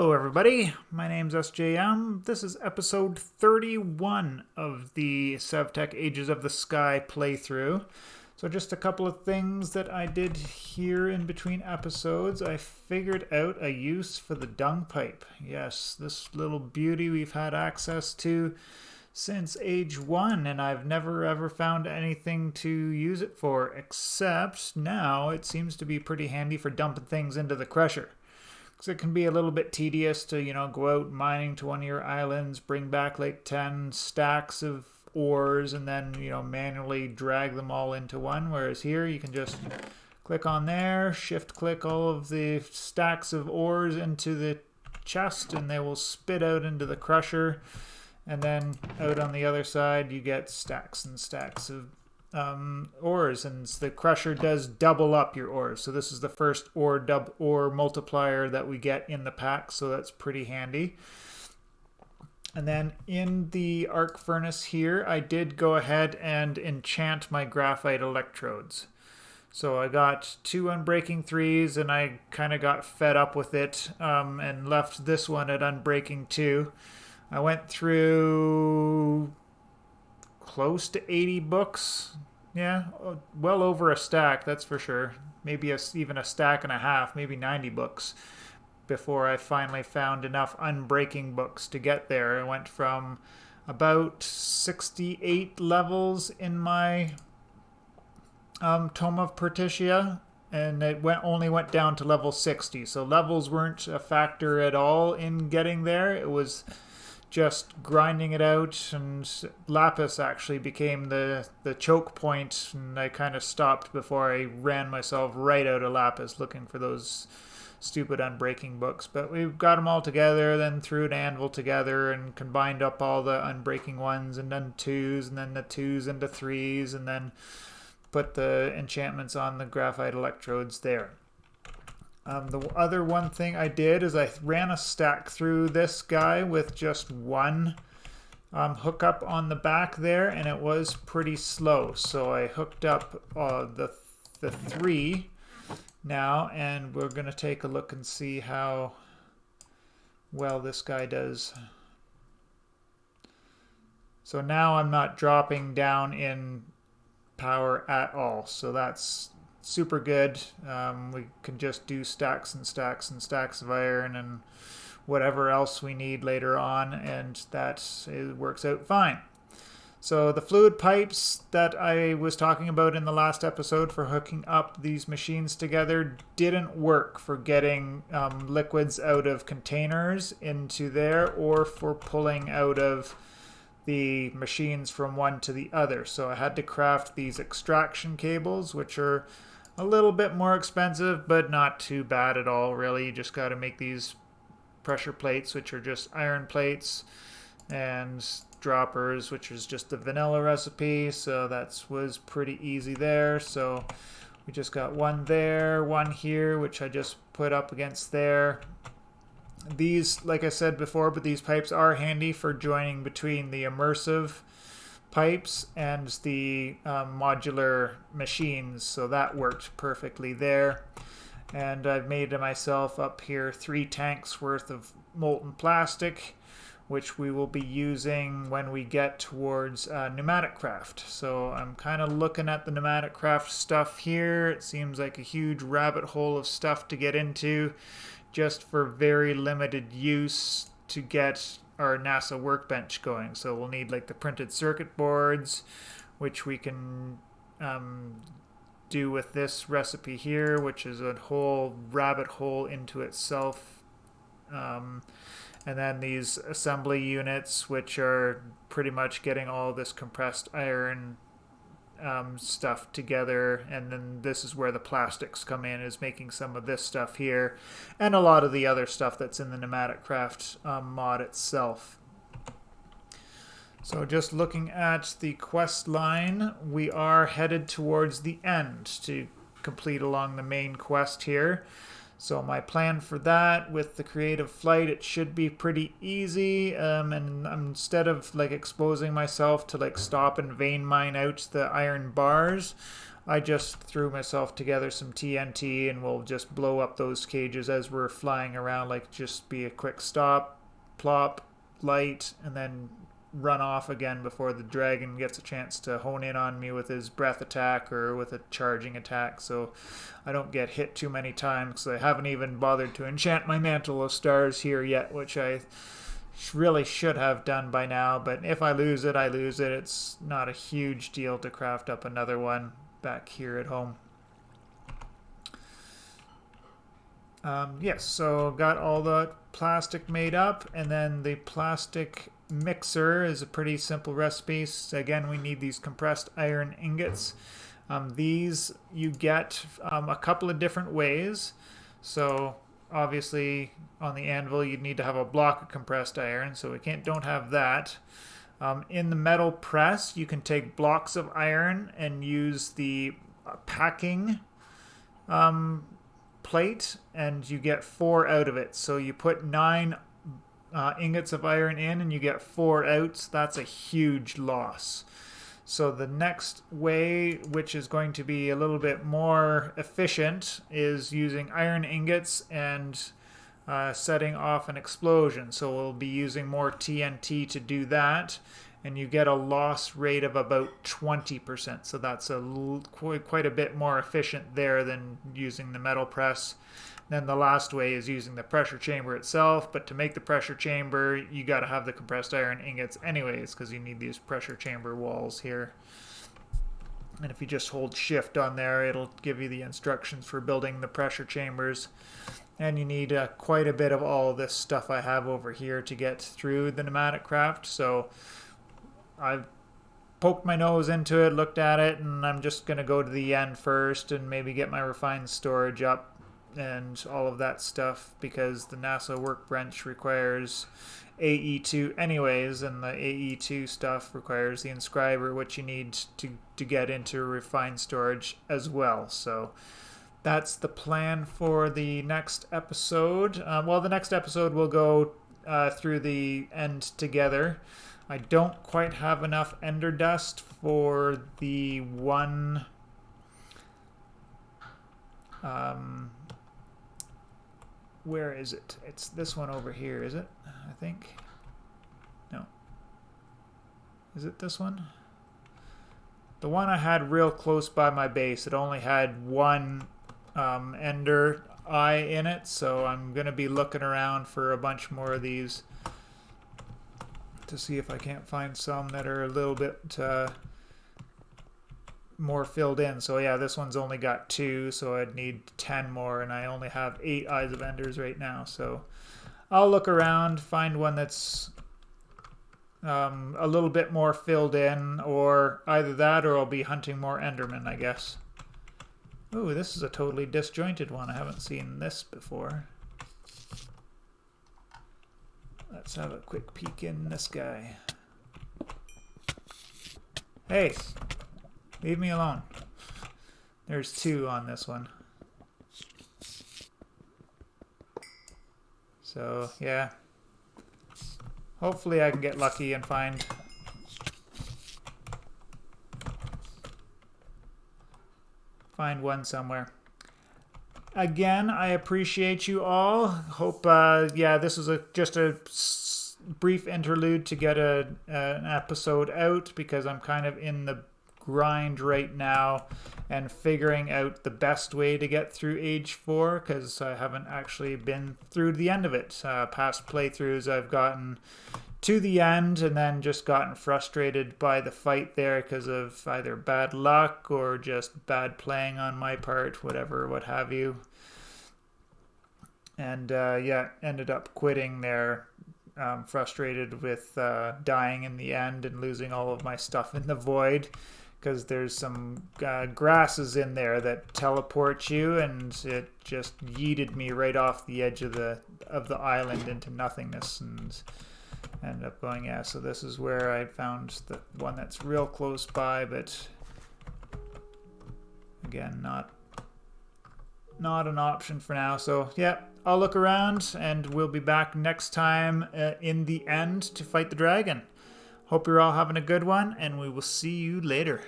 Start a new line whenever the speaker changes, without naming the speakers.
Hello everybody, my name's SJM. This is episode 31 of the SevTech Ages of the Sky playthrough. So just a couple of things that I did here in between episodes. I figured out a use for the Dung Pipe. Yes, this little beauty we've had access to since age 1, and I've never ever found anything to use it for, except now it seems to be pretty handy for dumping things into the crusher. It can be a little bit tedious to, go out mining to one of your islands, bring back like 10 stacks of ores, and then, manually drag them all into one. Whereas here, you can just click on there, shift click all of the stacks of ores into the chest, and they will spit out into the crusher. And then out on the other side, you get stacks and stacks of ores, and the crusher does double up your ores. So this is the first ore multiplier that we get in the pack, so that's pretty handy. And then in the arc furnace here, I did go ahead and enchant my graphite electrodes. So I got 2 unbreaking 3s, and I kind of got fed up with it and left this one at unbreaking 2. I went through close to 80 books. Yeah, well over a stack, that's for sure. Maybe even a stack and a half, maybe 90 books before I finally found enough unbreaking books to get there. I went from about 68 levels in my Tome of Pertitia, and it only went down to level 60. So levels weren't a factor at all in getting there. It was just grinding it out, and lapis actually became the choke point, and I kind of stopped before I ran myself right out of lapis looking for those stupid unbreaking books. But we got them all together, then threw an anvil together and combined up all the unbreaking 1s and then 2s, and then the 2s into 3s, and then put the enchantments on the graphite electrodes there. The other one thing I did is I ran a stack through this guy with just one hookup on the back there, and it was pretty slow. So I hooked up the 3 now, and we're going to take a look and see how well this guy does. So now I'm not dropping down in power at all, so that's super good. We can just do stacks and stacks and stacks of iron and whatever else we need later on, and it works out fine. So the fluid pipes that I was talking about in the last episode for hooking up these machines together didn't work for getting liquids out of containers into there, or for pulling out of the machines from one to the other. So I had to craft these extraction cables, which are a little bit more expensive, but not too bad at all, really. You just got to make these pressure plates, which are just iron plates, and droppers, which is just the vanilla recipe. So that was pretty easy there. So we just got one there, one here, which I just put up against there. These, like I said before, but these pipes are handy for joining between the immersive pipes and the modular machines, so that worked perfectly there. And I've made myself up here 3 tanks worth of molten plastic, which we will be using when we get towards pneumatic craft. So I'm kind of looking at the pneumatic craft stuff here. It seems like a huge rabbit hole of stuff to get into, just for very limited use to get our NASA workbench going. So we'll need like the printed circuit boards, which we can do with this recipe here, which is a whole rabbit hole into itself. And then these assembly units, which are pretty much getting all this compressed iron stuff together, and then this is where the plastics come in, is making some of this stuff here, and a lot of the other stuff that's in the pneumatic craft mod itself. So just looking at the quest line, we are headed towards the end to complete along the main quest here. So my plan for that, with the creative flight, it should be pretty easy. And instead of like exposing myself to like stop and vein mine out the iron bars, I just threw myself together some TNT and we'll just blow up those cages as we're flying around. Like, just be a quick stop, plop, light, and then run off again before the dragon gets a chance to hone in on me with his breath attack or with a charging attack, so I don't get hit too many times, because I haven't even bothered to enchant my Mantle of Stars here yet, which I really should have done by now. But if I lose it, I lose it. It's not a huge deal to craft up another one back here at home. Yes, so got all the plastic made up, and then the plastic mixer is a pretty simple recipe. So again, we need these compressed iron ingots. These you get a couple of different ways. So obviously on the anvil you'd need to have a block of compressed iron, so we don't have that. In the metal press you can take blocks of iron and use the packing plate, and you get 4 out of it. So you put 9 ingots of iron in and you get 4 out. So that's a huge loss. So the next way, which is going to be a little bit more efficient, is using iron ingots and setting off an explosion. So we'll be using more TNT to do that, and you get a loss rate of about 20%. So that's quite a bit more efficient there than using the metal press. Then the last way is using the pressure chamber itself, but to make the pressure chamber you got to have the compressed iron ingots anyways, because you need these pressure chamber walls here. And if you just hold shift on there, it'll give you the instructions for building the pressure chambers. And you need quite a bit of all this stuff I have over here to get through the pneumatic craft. So I've poked my nose into it, looked at it, and I'm just going to go to the end first and maybe get my refined storage up and all of that stuff, because the NASA workbench requires AE2 anyways, and the AE2 stuff requires the inscriber, which you need to get into refined storage as well. So that's the plan for the next episode. Well, the next episode will go through the end together. I don't quite have enough ender dust for the one where is it? It's this one over here, is it? I think. No. Is it this one? The one I had real close by my base, it only had one ender eye in it, so I'm going to be looking around for a bunch more of these to see if I can't find some that are a little bit more filled in. So yeah, this one's only got 2, so I'd need 10 more, and I only have 8 eyes of enders right now. So I'll look around, find one that's a little bit more filled in, or either that or I'll be hunting more endermen, I guess. Ooh, this is a totally disjointed one. I haven't seen this before. Let's have a quick peek in this guy. Hey! Leave me alone. There's 2 on this one. So, yeah. Hopefully I can get lucky and find one somewhere. Again, I appreciate you all. Hope, yeah, this was just a brief interlude to get an episode out, because I'm kind of in the grind right now and figuring out the best way to get through Age 4, because I haven't actually been through the end of it. Past playthroughs I've gotten to the end and then just gotten frustrated by the fight there because of either bad luck or just bad playing on my part, whatever, what have you. And yeah, ended up quitting there, frustrated with dying in the end and losing all of my stuff in the void, because there's some grasses in there that teleport you, and it just yeeted me right off the edge of the island into nothingness, and ended up going, yeah, so this is where I found the one that's real close by, but again, not an option for now. So yeah, I'll look around and we'll be back next time in the end to fight the dragon. Hope you're all having a good one, and we will see you later.